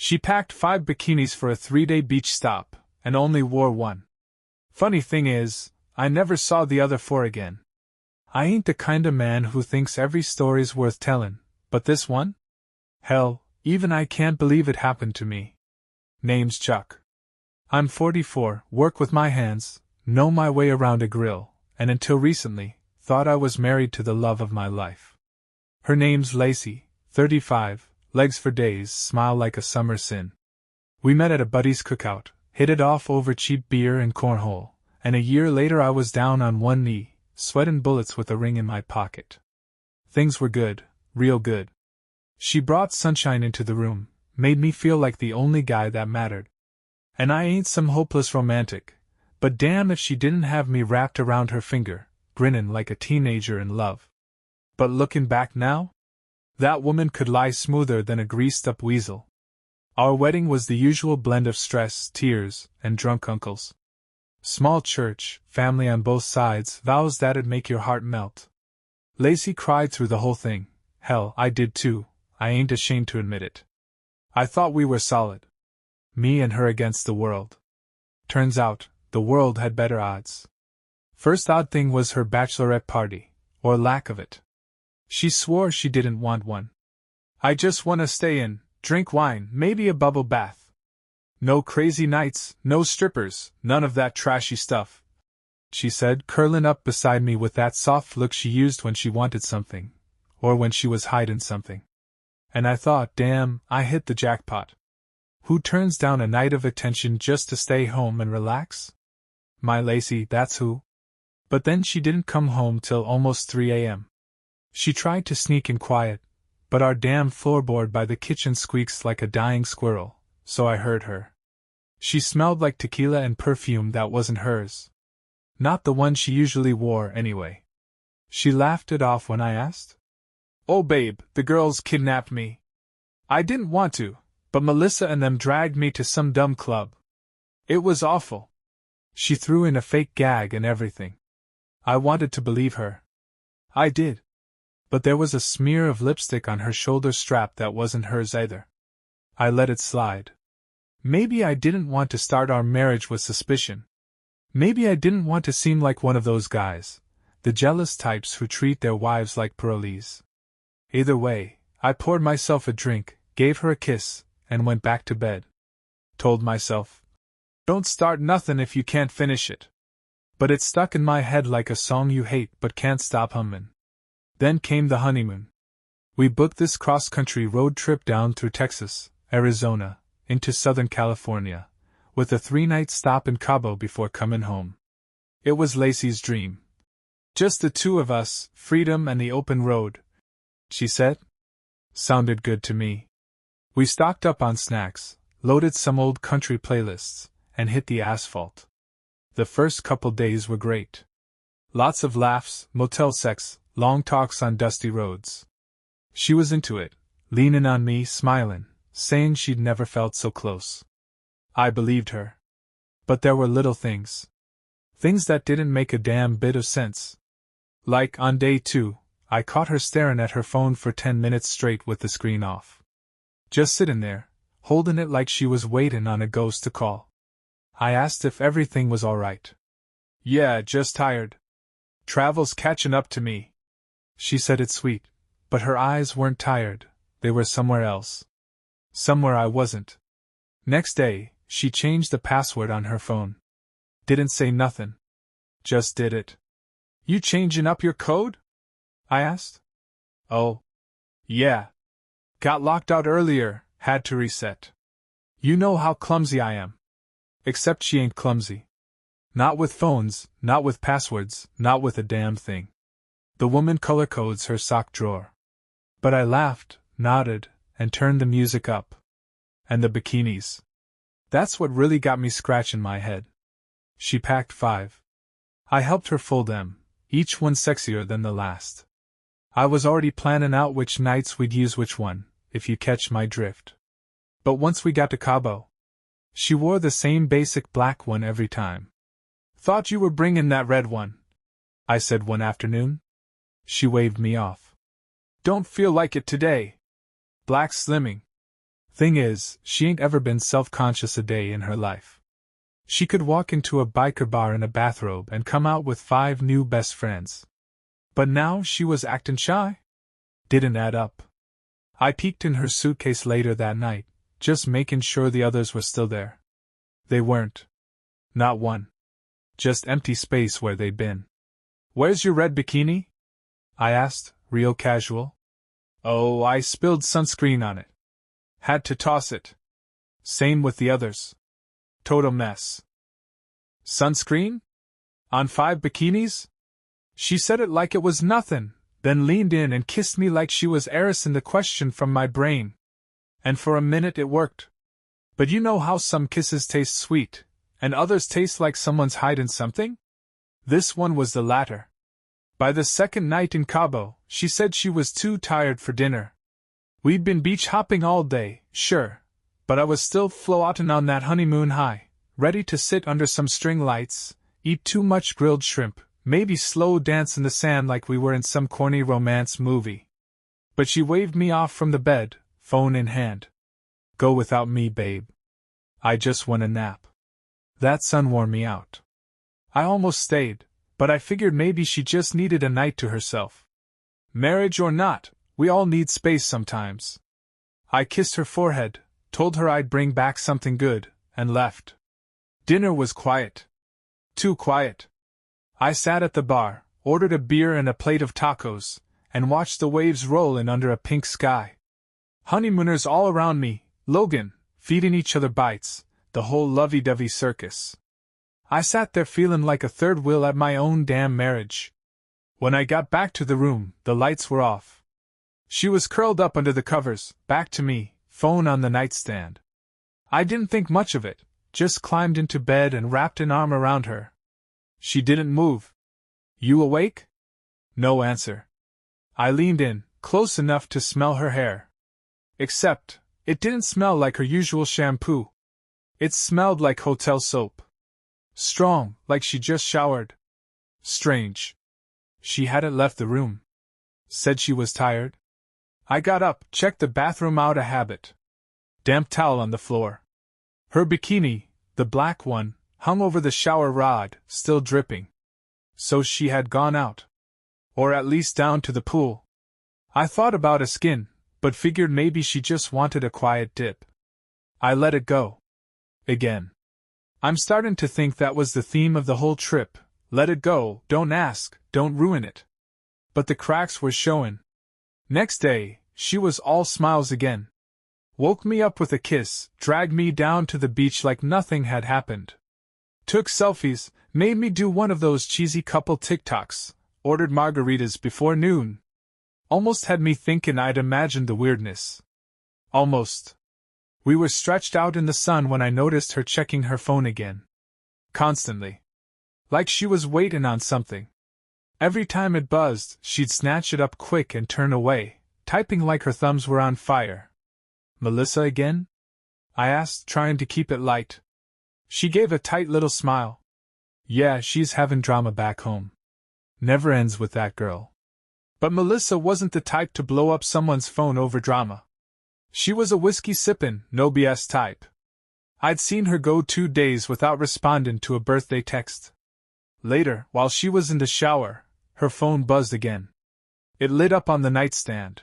She packed 5 bikinis for a 3-day beach stop, and only wore one. Funny thing is, I never saw the other 4 again. I ain't the kinda man who thinks every story's worth tellin', but this one? Hell, even I can't believe it happened to me. Name's Chuck. I'm 44, work with my hands, know my way around a grill, and until recently, thought I was married to the love of my life. Her name's Lacey, 35, legs for days, smile like a summer sin. We met at a buddy's cookout, hit it off over cheap beer and cornhole, and a year later I was down on one knee, sweating bullets with a ring in my pocket. Things were good, real good. She brought sunshine into the room, made me feel like the only guy that mattered. And I ain't some hopeless romantic, but damn if she didn't have me wrapped around her finger, grinning like a teenager in love. But looking back now, that woman could lie smoother than a greased-up weasel. Our wedding was the usual blend of stress, tears, and drunk uncles. Small church, family on both sides, vows that'd make your heart melt. Lacey cried through the whole thing. Hell, I did too, I ain't ashamed to admit it. I thought we were solid. Me and her against the world. Turns out, the world had better odds. First odd thing was her bachelorette party, or lack of it. She swore she didn't want one. I just wanna stay in, drink wine, maybe a bubble bath. No crazy nights, no strippers, none of that trashy stuff, she said, curling up beside me with that soft look she used when she wanted something, or when she was hiding something. And I thought, damn, I hit the jackpot. Who turns down a night of attention just to stay home and relax? My Lacey, that's who. But then she didn't come home till almost 3 a.m. She tried to sneak in quiet, but our damn floorboard by the kitchen squeaks like a dying squirrel, so I heard her. She smelled like tequila and perfume that wasn't hers. Not the one she usually wore, anyway. She laughed it off when I asked. Oh babe, the girls kidnapped me. I didn't want to, but Melissa and them dragged me to some dumb club. It was awful. She threw in a fake gag and everything. I wanted to believe her. I did. But there was a smear of lipstick on her shoulder strap that wasn't hers either. I let it slide. Maybe I didn't want to start our marriage with suspicion. Maybe I didn't want to seem like one of those guys, the jealous types who treat their wives like parolees. Either way, I poured myself a drink, gave her a kiss, and went back to bed. Told myself, don't start nothing if you can't finish it. But it stuck in my head like a song you hate but can't stop humming. Then came the honeymoon. We booked this cross-country road trip down through Texas, Arizona, into Southern California, with a 3-night stop in Cabo before coming home. It was Lacey's dream. Just the two of us, freedom and the open road, she said. Sounded good to me. We stocked up on snacks, loaded some old country playlists, and hit the asphalt. The first couple days were great. Lots of laughs, motel sex, long talks on dusty roads. She was into it, leaning on me, smiling, saying she'd never felt so close. I believed her. But there were little things. Things that didn't make a damn bit of sense. Like, on day 2, I caught her staring at her phone for 10 minutes straight with the screen off. Just sitting there, holding it like she was waiting on a ghost to call. I asked if everything was alright. Yeah, just tired. Travel's catching up to me. She said it sweet, but her eyes weren't tired, they were somewhere else. Somewhere I wasn't. Next day, she changed the password on her phone. Didn't say nothing. Just did it. You changing up your code? I asked. Oh. Yeah. Got locked out earlier, had to reset. You know how clumsy I am. Except she ain't clumsy. Not with phones, not with passwords, not with a damn thing. The woman color codes her sock drawer. But I laughed, nodded, and turned the music up. And the bikinis. That's what really got me scratching my head. She packed 5. I helped her fold them, each one sexier than the last. I was already planning out which nights we'd use which one, if you catch my drift. But once we got to Cabo, she wore the same basic black one every time. Thought you were bringing that red one, I said one afternoon. She waved me off. Don't feel like it today. Black slimming. Thing is, she ain't ever been self-conscious a day in her life. She could walk into a biker bar in a bathrobe and come out with 5 new best friends. But now she was actin' shy? Didn't add up. I peeked in her suitcase later that night, just making sure the others were still there. They weren't. Not one. Just empty space where they'd been. "Where's your red bikini?" I asked, real casual. "Oh, I spilled sunscreen on it. Had to toss it. Same with the others. Total mess." "Sunscreen? On 5 bikinis?" She said it like it was nothing, then leaned in and kissed me like she was erasing the question from my brain. And for a minute it worked. But you know how some kisses taste sweet, and others taste like someone's hiding something? This one was the latter. By the second night in Cabo, she said she was too tired for dinner. We'd been beach hopping all day, sure, but I was still floating on that honeymoon high, ready to sit under some string lights, eat too much grilled shrimp, maybe slow dance in the sand like we were in some corny romance movie. But she waved me off from the bed, phone in hand. "Go without me, babe. I just want a nap." That sun wore me out. I almost stayed, but I figured maybe she just needed a night to herself. Marriage or not, we all need space sometimes. I kissed her forehead, told her I'd bring back something good, and left. Dinner was quiet. Too quiet. I sat at the bar, ordered a beer and a plate of tacos, and watched the waves roll in under a pink sky. Honeymooners all around me, Logan, feeding each other bites, the whole lovey-dovey circus. I sat there feeling like a third wheel at my own damn marriage. When I got back to the room, the lights were off. She was curled up under the covers, back to me, phone on the nightstand. I didn't think much of it, just climbed into bed and wrapped an arm around her. She didn't move. "You awake?" No answer. I leaned in, close enough to smell her hair. Except, it didn't smell like her usual shampoo. It smelled like hotel soap. Strong, like she just showered. Strange. She hadn't left the room. Said she was tired. I got up, checked the bathroom out of habit. Damp towel on the floor. Her bikini, the black one, hung over the shower rod, still dripping. So she had gone out. Or at least down to the pool. I thought about a skin, but figured maybe she just wanted a quiet dip. I let it go. Again. I'm starting to think that was the theme of the whole trip. Let it go, don't ask, don't ruin it. But the cracks were showing. Next day, she was all smiles again. Woke me up with a kiss, dragged me down to the beach like nothing had happened. Took selfies, made me do one of those cheesy couple TikToks, ordered margaritas before noon. Almost had me thinking I'd imagined the weirdness. Almost. We were stretched out in the sun when I noticed her checking her phone again. Constantly. Like she was waiting on something. Every time it buzzed, she'd snatch it up quick and turn away, typing like her thumbs were on fire. "Melissa again?" I asked, trying to keep it light. She gave a tight little smile. "Yeah, she's having drama back home. Never ends with that girl." But Melissa wasn't the type to blow up someone's phone over drama. She was a whiskey-sippin', no BS type. I'd seen her go 2 days without responding to a birthday text. Later, while she was in the shower, her phone buzzed again. It lit up on the nightstand.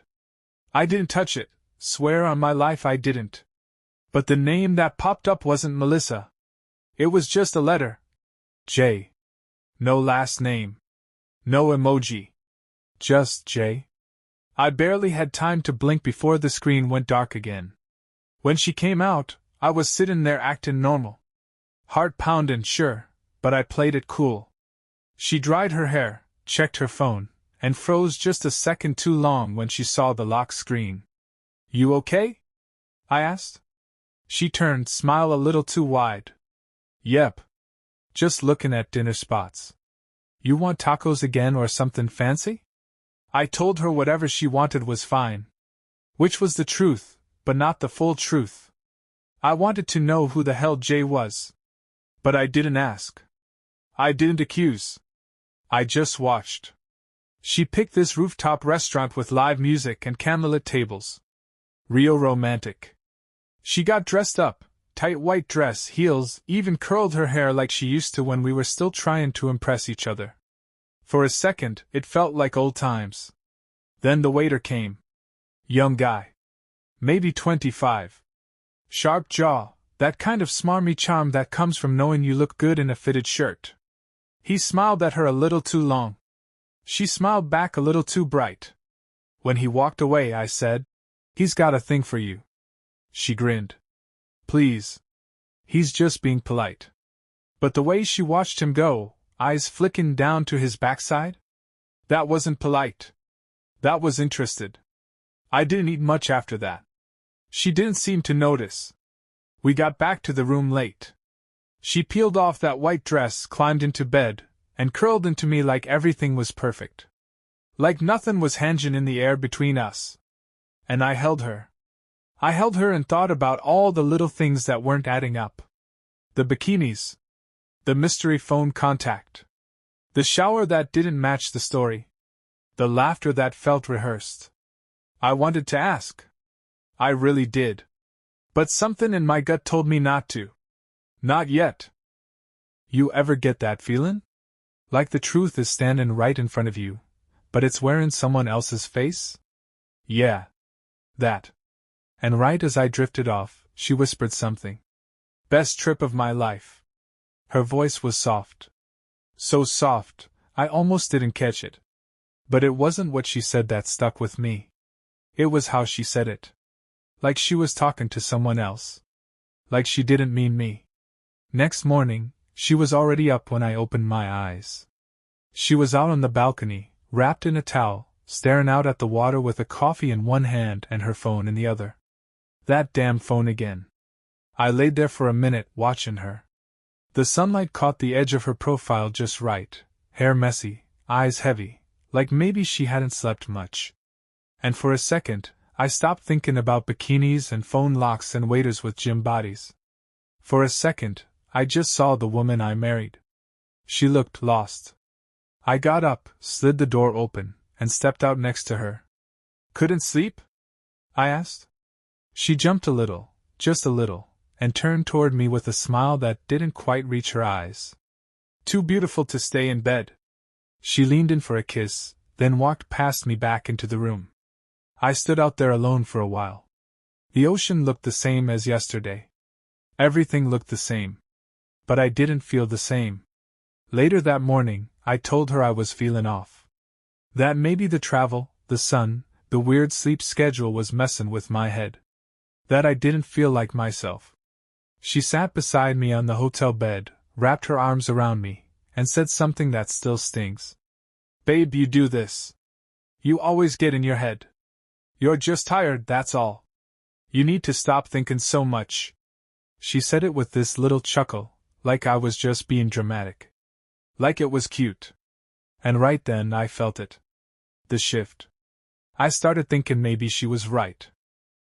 I didn't touch it, swear on my life I didn't. But the name that popped up wasn't Melissa. It was just a letter. J. No last name. No emoji. Just J. I barely had time to blink before the screen went dark again. When she came out, I was sitting there acting normal. Heart pounding, sure, but I played it cool. She dried her hair, checked her phone, and froze just a second too long when she saw the lock screen. "You okay?" I asked. She turned, smile a little too wide. "Yep. Just looking at dinner spots. You want tacos again or something fancy?" I told her whatever she wanted was fine. Which was the truth, but not the full truth. I wanted to know who the hell Jay was. But I didn't ask. I didn't accuse. I just watched. She picked this rooftop restaurant with live music and candlelit tables. Real romantic. She got dressed up, tight white dress, heels, even curled her hair like she used to when we were still trying to impress each other. For a second, it felt like old times. Then the waiter came. Young guy. Maybe 25. Sharp jaw, that kind of smarmy charm that comes from knowing you look good in a fitted shirt. He smiled at her a little too long. She smiled back a little too bright. When he walked away, I said, "He's got a thing for you." She grinned. "Please. He's just being polite." But the way she watched him go, eyes flicking down to his backside? That wasn't polite. That was interested. I didn't eat much after that. She didn't seem to notice. We got back to the room late. She peeled off that white dress, climbed into bed, and curled into me like everything was perfect. Like nothing was hanging in the air between us. And I held her. I held her and thought about all the little things that weren't adding up. The bikinis. The mystery phone contact. The shower that didn't match the story. The laughter that felt rehearsed. I wanted to ask. I really did. But something in my gut told me not to. Not yet. You ever get that feeling? Like the truth is standing right in front of you, but it's wearing someone else's face? Yeah. That. And right as I drifted off, she whispered something. Best trip of my life. Her voice was soft. So soft, I almost didn't catch it. But it wasn't what she said that stuck with me. It was how she said it. Like she was talking to someone else. Like she didn't mean me. Next morning, she was already up when I opened my eyes. She was out on the balcony, wrapped in a towel, staring out at the water with a coffee in one hand and her phone in the other. That damn phone again. I laid there for a minute, watching her. The sunlight caught the edge of her profile just right, hair messy, eyes heavy, like maybe she hadn't slept much. And for a second, I stopped thinking about bikinis and phone locks and waiters with gym bodies. For a second, I just saw the woman I married. She looked lost. I got up, slid the door open, and stepped out next to her. Couldn't sleep? I asked. She jumped a little, just a little, and turned toward me with a smile that didn't quite reach her eyes. Too beautiful to stay in bed. She leaned in for a kiss, then walked past me back into the room. I stood out there alone for a while. The ocean looked the same as yesterday. Everything looked the same. But I didn't feel the same. Later that morning, I told her I was feeling off. That maybe the travel, the sun, the weird sleep schedule was messing with my head. That I didn't feel like myself. She sat beside me on the hotel bed, wrapped her arms around me, and said something that still stings. Babe, you do this. You always get in your head. You're just tired, that's all. You need to stop thinking so much. She said it with this little chuckle, like I was just being dramatic. Like it was cute. And right then I felt it. The shift. I started thinking maybe she was right.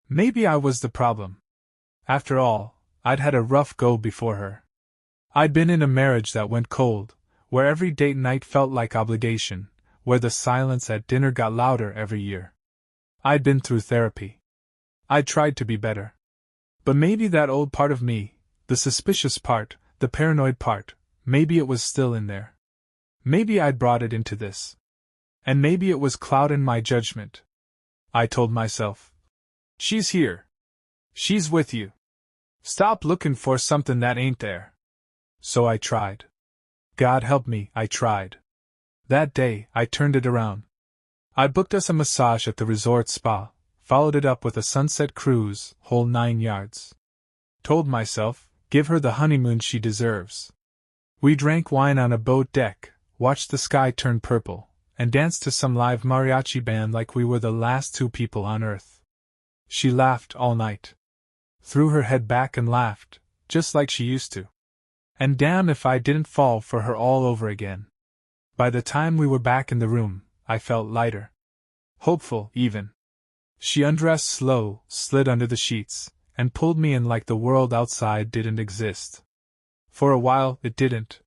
Maybe I was the problem. After all, I'd had a rough go before her. I'd been in a marriage that went cold, where every date night felt like obligation, where the silence at dinner got louder every year. I'd been through therapy. I'd tried to be better. But maybe that old part of me, the suspicious part, the paranoid part, maybe it was still in there. Maybe I'd brought it into this. And maybe it was clouding my judgment. I told myself, she's here. She's with you. Stop looking for something that ain't there. So I tried. God help me, I tried. That day, I turned it around. I booked us a massage at the resort spa, followed it up with a sunset cruise, whole 9 yards. Told myself, give her the honeymoon she deserves. We drank wine on a boat deck, watched the sky turn purple, and danced to some live mariachi band like we were the last 2 people on earth. She laughed all night. Threw her head back and laughed, just like she used to. And damn if I didn't fall for her all over again. By the time we were back in the room, I felt lighter. Hopeful, even. She undressed slow, slid under the sheets, and pulled me in like the world outside didn't exist. For a while, it didn't.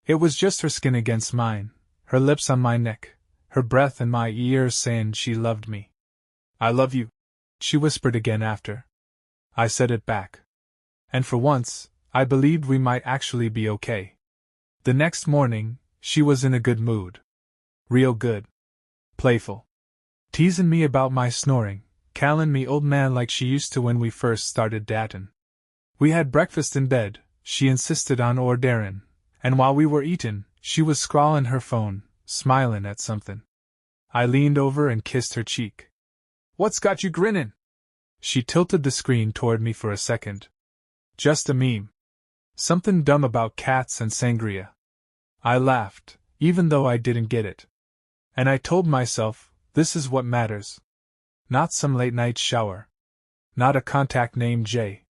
It was just her skin against mine, her lips on my neck, her breath in my ear saying she loved me. I love you, she whispered again after. I said it back. And for once, I believed we might actually be okay. The next morning, she was in a good mood. Real good. Playful. Teasing me about my snoring, calling me old man like she used to when we first started datin'. We had breakfast in bed, she insisted on ordering, and while we were eatin', she was scrawling her phone, smiling at something. I leaned over and kissed her cheek. "What's got you grinnin'?" She tilted the screen toward me for a second. "Just a meme. Something dumb about cats and sangria." I laughed, even though I didn't get it. And I told myself, this is what matters. Not some late-night shower. Not a contact named Jay.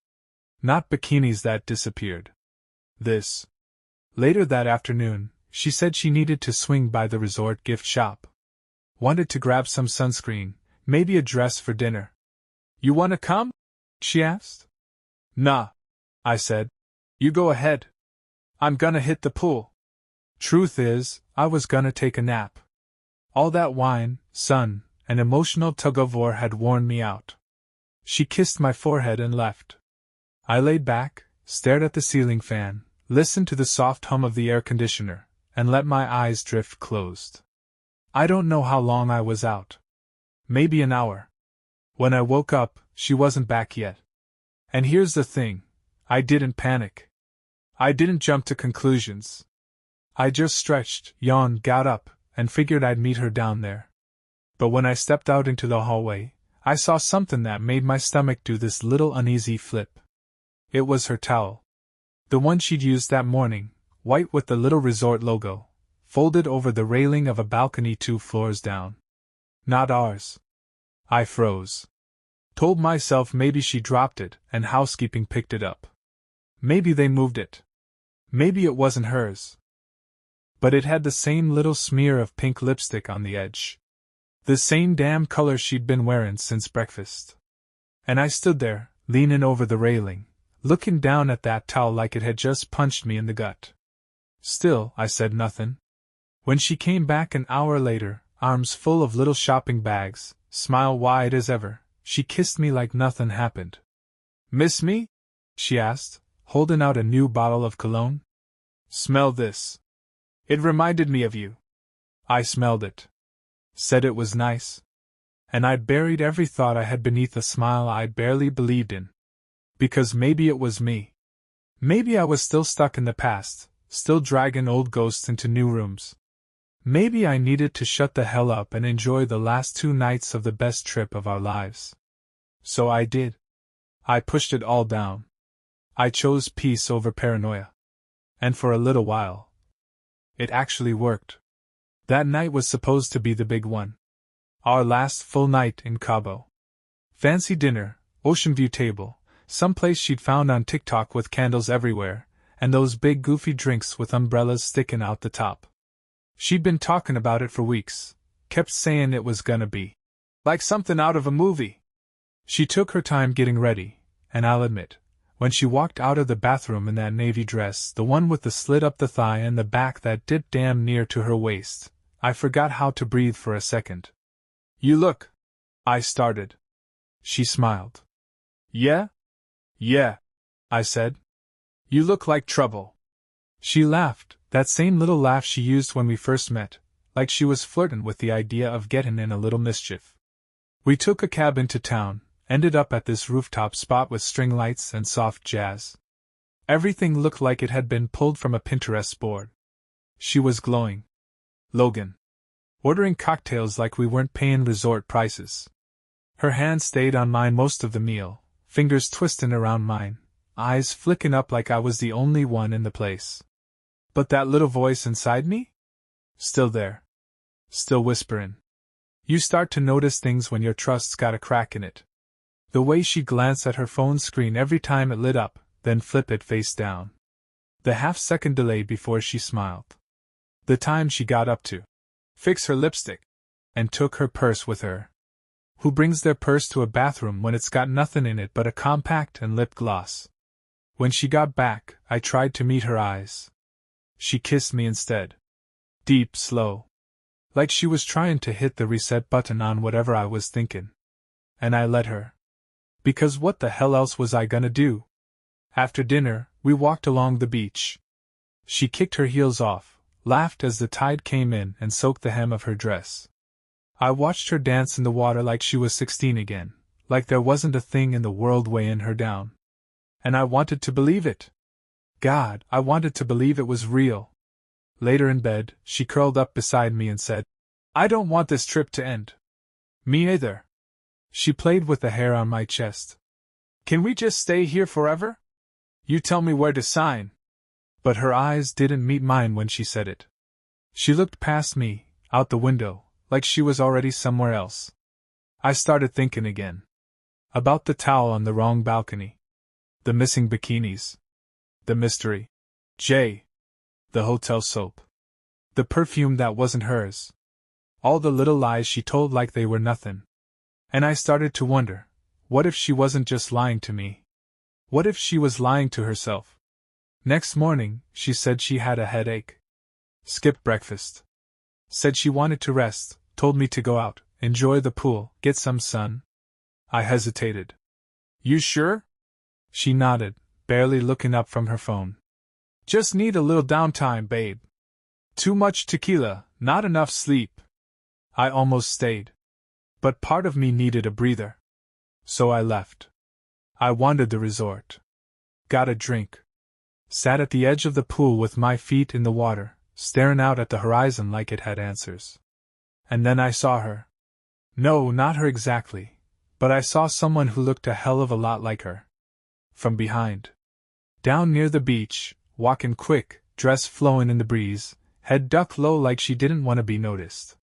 Not bikinis that disappeared. This. Later that afternoon, she said she needed to swing by the resort gift shop. Wanted to grab some sunscreen, maybe a dress for dinner. "You wanna come?" she asked. "Nah," I said. "You go ahead. I'm gonna hit the pool." Truth is, I was gonna take a nap. All that wine, sun, and emotional tug-of-war had worn me out. She kissed my forehead and left. I laid back, stared at the ceiling fan, listened to the soft hum of the air conditioner, and let my eyes drift closed. I don't know how long I was out. Maybe an hour. When I woke up, she wasn't back yet. And here's the thing, I didn't panic. I didn't jump to conclusions. I just stretched, yawned, got up, and figured I'd meet her down there. But when I stepped out into the hallway, I saw something that made my stomach do this little uneasy flip. It was her towel. The one she'd used that morning, white with the little resort logo, folded over the railing of a balcony 2 floors down. Not ours. I froze. Told myself maybe she dropped it and housekeeping picked it up. Maybe they moved it. Maybe it wasn't hers. But it had the same little smear of pink lipstick on the edge. The same damn color she'd been wearing since breakfast. And I stood there, leaning over the railing, looking down at that towel like it had just punched me in the gut. Still, I said nothing. When she came back an hour later, arms full of little shopping bags, smile wide as ever, she kissed me like nothing happened. "Miss me?" she asked, holding out a new bottle of cologne. "Smell this. It reminded me of you." I smelled it. Said it was nice. And I'd buried every thought I had beneath a smile I'd barely believed in. Because maybe it was me. Maybe I was still stuck in the past, still dragging old ghosts into new rooms. Maybe I needed to shut the hell up and enjoy the last 2 nights of the best trip of our lives. So I did. I pushed it all down. I chose peace over paranoia. And for a little while, it actually worked. That night was supposed to be the big one. Our last full night in Cabo. Fancy dinner, ocean view table, someplace she'd found on TikTok with candles everywhere, and those big goofy drinks with umbrellas sticking out the top. She'd been talking about it for weeks, kept saying it was gonna be like something out of a movie. She took her time getting ready, and I'll admit, when she walked out of the bathroom in that navy dress, the one with the slit up the thigh and the back that dipped damn near to her waist, I forgot how to breathe for a second. "You look," I started. She smiled. "Yeah? Yeah," I said. "You look like trouble." She laughed, that same little laugh she used when we first met, like she was flirting with the idea of getting in a little mischief. We took a cab into town, ended up at this rooftop spot with string lights and soft jazz. Everything looked like it had been pulled from a Pinterest board. She was glowing. Logan. Ordering cocktails like we weren't paying resort prices. Her hand stayed on mine most of the meal, fingers twisting around mine, eyes flicking up like I was the only one in the place. But that little voice inside me? Still there. Still whispering. You start to notice things when your trust's got a crack in it. The way she glanced at her phone screen every time it lit up, then flip it face down. The half-second delay before she smiled. The time she got up to fix her lipstick and took her purse with her. Who brings their purse to a bathroom when it's got nothing in it but a compact and lip gloss? When she got back, I tried to meet her eyes. She kissed me instead. Deep, slow. Like she was trying to hit the reset button on whatever I was thinking. And I let her. Because what the hell else was I gonna do? After dinner, we walked along the beach. She kicked her heels off, laughed as the tide came in and soaked the hem of her dress. I watched her dance in the water like she was 16 again, like there wasn't a thing in the world weighing her down. And I wanted to believe it. God, I wanted to believe it was real. Later in bed, she curled up beside me and said, "I don't want this trip to end." Me either. She played with the hair on my chest. "Can we just stay here forever? You tell me where to sign." But her eyes didn't meet mine when she said it. She looked past me, out the window, like she was already somewhere else. I started thinking again. About the towel on the wrong balcony. The missing bikinis. The mystery. Jay. The hotel soap. The perfume that wasn't hers. All the little lies she told like they were nothing. And I started to wonder, what if she wasn't just lying to me? What if she was lying to herself? Next morning, she said she had a headache. Skipped breakfast. Said she wanted to rest, told me to go out, enjoy the pool, get some sun. I hesitated. "You sure?" She nodded, barely looking up from her phone. "Just need a little downtime, babe. Too much tequila, not enough sleep." I almost stayed. But part of me needed a breather. So I left. I wandered the resort. Got a drink. Sat at the edge of the pool with my feet in the water, staring out at the horizon like it had answers. And then I saw her. No, not her exactly, but I saw someone who looked a hell of a lot like her. From behind. Down near the beach, walking quick, dress flowing in the breeze, head ducked low like she didn't want to be noticed.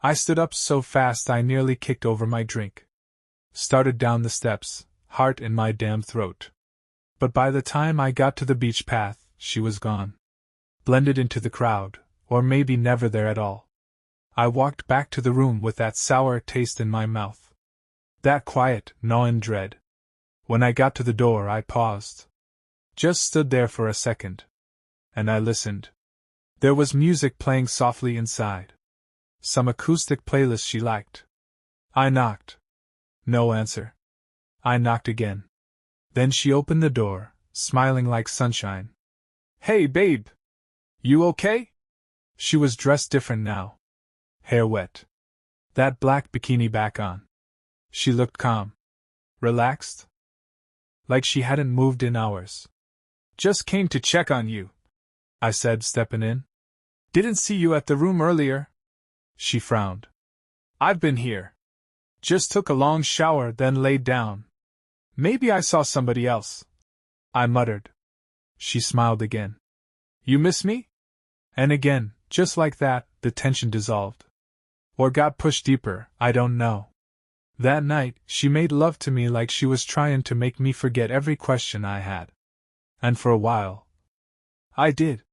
I stood up so fast I nearly kicked over my drink. Started down the steps, heart in my damn throat. But by the time I got to the beach path, she was gone. Blended into the crowd, or maybe never there at all. I walked back to the room with that sour taste in my mouth. That quiet, gnawing dread. When I got to the door, I paused. Just stood there for a second. And I listened. There was music playing softly inside. Some acoustic playlist she liked. I knocked. No answer. I knocked again. Then she opened the door, smiling like sunshine. "Hey, babe! You okay?" She was dressed different now. Hair wet. That black bikini back on. She looked calm. Relaxed. Like she hadn't moved in hours. "Just came to check on you," I said, stepping in. "Didn't see you at the room earlier." She frowned. "I've been here. Just took a long shower, then laid down. Maybe I saw somebody else," I muttered. She smiled again. "You miss me?" And again, just like that, the tension dissolved. Or got pushed deeper, I don't know. That night, she made love to me like she was trying to make me forget every question I had. And for a while, I did.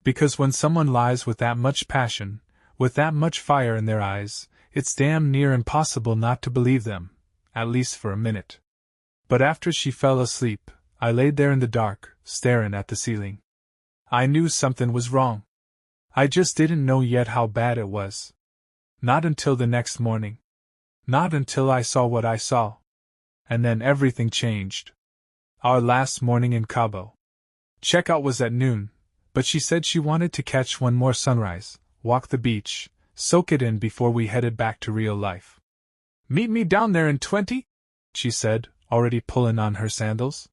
Because when someone lies with that much passion, with that much fire in their eyes, it's damn near impossible not to believe them, at least for a minute. But after she fell asleep, I laid there in the dark, staring at the ceiling. I knew something was wrong. I just didn't know yet how bad it was. Not until the next morning. Not until I saw what I saw. And then everything changed. Our last morning in Cabo. Checkout was at noon, but she said she wanted to catch one more sunrise, walk the beach, soak it in before we headed back to real life. "Meet me down there in 20?" she said, already pulling on her sandals.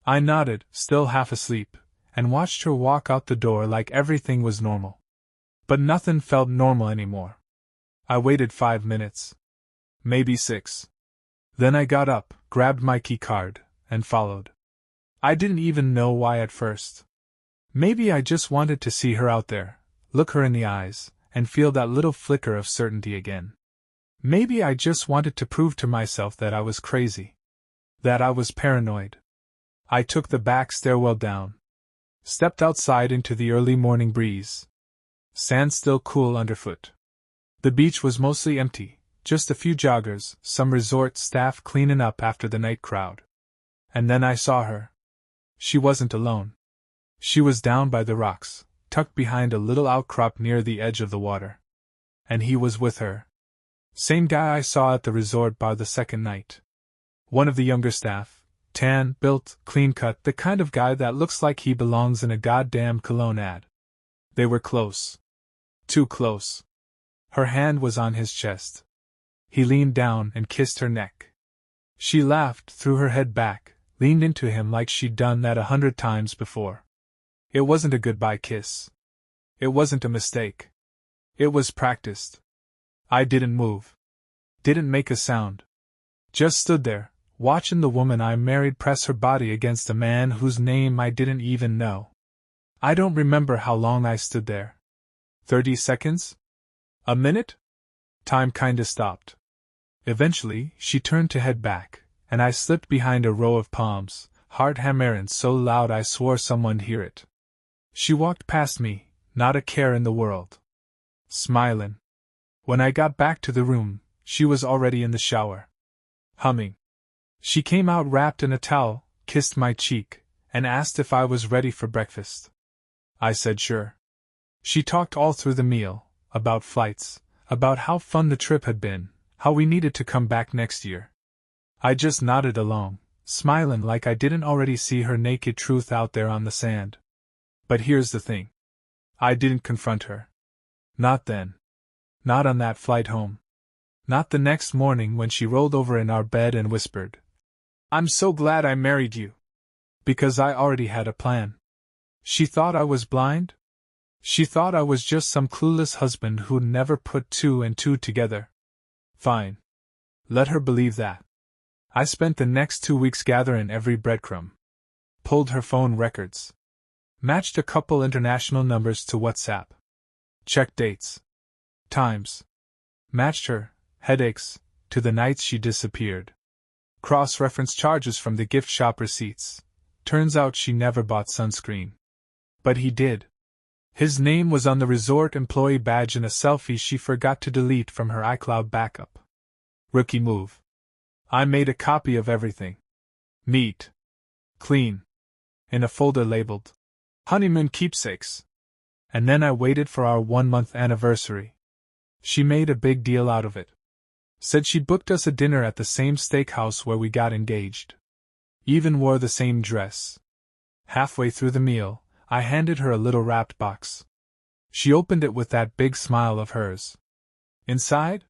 I nodded, still half asleep, and watched her walk out the door like everything was normal. But nothing felt normal anymore. I waited 5 minutes. Maybe 6. Then I got up, grabbed my key card, and followed. I didn't even know why at first. Maybe I just wanted to see her out there, look her in the eyes, and feel that little flicker of certainty again. Maybe I just wanted to prove to myself that I was crazy. That I was paranoid. I took the back stairwell down. Stepped outside into the early morning breeze. Sand still cool underfoot. The beach was mostly empty, just a few joggers, some resort staff cleaning up after the night crowd. And then I saw her. She wasn't alone. She was down by the rocks, tucked behind a little outcrop near the edge of the water. And he was with her. Same guy I saw at the resort bar the second night. One of the younger staff, tan, built, clean-cut, the kind of guy that looks like he belongs in a goddamn cologne ad. They were close. Too close. Her hand was on his chest. He leaned down and kissed her neck. She laughed, threw her head back, leaned into him like she'd done that 100 times before. It wasn't a goodbye kiss. It wasn't a mistake. It was practiced. I didn't move. Didn't make a sound. Just stood there, watching the woman I married press her body against a man whose name I didn't even know. I don't remember how long I stood there. 30 seconds? A minute? Time kinda stopped. Eventually, she turned to head back, and I slipped behind a row of palms, heart hammering so loud I swore someone'd hear it. She walked past me, not a care in the world. Smiling. When I got back to the room, she was already in the shower. Humming. She came out wrapped in a towel, kissed my cheek, and asked if I was ready for breakfast. I said sure. She talked all through the meal, about flights, about how fun the trip had been, how we needed to come back next year. I just nodded along, smiling like I didn't already see her naked truth out there on the sand. But here's the thing. I didn't confront her. Not then. Not on that flight home. Not the next morning when she rolled over in our bed and whispered, "I'm so glad I married you." Because I already had a plan. She thought I was blind? She thought I was just some clueless husband who'd never put two and two together. Fine. Let her believe that. I spent the next 2 weeks gathering every breadcrumb. Pulled her phone records. Matched a couple international numbers to WhatsApp. Checked dates. Times. Matched her, headaches, to the nights she disappeared. Cross-referenced charges from the gift shop receipts. Turns out she never bought sunscreen. But he did. His name was on the resort employee badge in a selfie she forgot to delete from her iCloud backup. Rookie move. I made a copy of everything. Neat. Clean. In a folder labeled Honeymoon Keepsakes. And then I waited for our 1-month anniversary. She made a big deal out of it. Said she booked us a dinner at the same steakhouse where we got engaged. Even wore the same dress. Halfway through the meal, I handed her a little wrapped box. She opened it with that big smile of hers. Inside?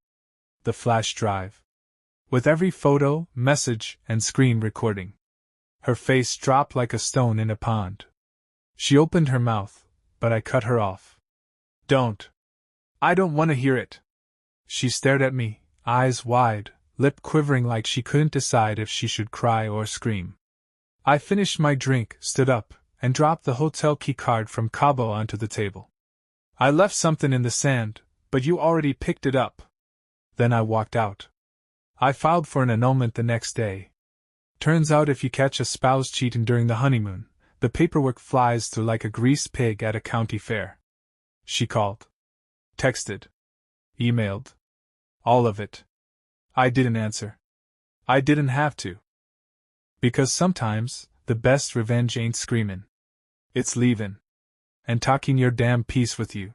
The flash drive. With every photo, message, and screen recording. Her face dropped like a stone in a pond. She opened her mouth, but I cut her off. Don't. I don't want to hear it. She stared at me, eyes wide, lip quivering like she couldn't decide if she should cry or scream. I finished my drink, stood up, and dropped the hotel key card from Cabo onto the table. I left something in the sand, but you already picked it up. Then I walked out. I filed for an annulment the next day. Turns out if you catch a spouse cheating during the honeymoon, the paperwork flies through like a greased pig at a county fair. She called. Texted. Emailed. All of it. I didn't answer. I didn't have to. Because sometimes, the best revenge ain't screaming. It's leaving. And talking your damn piece with you.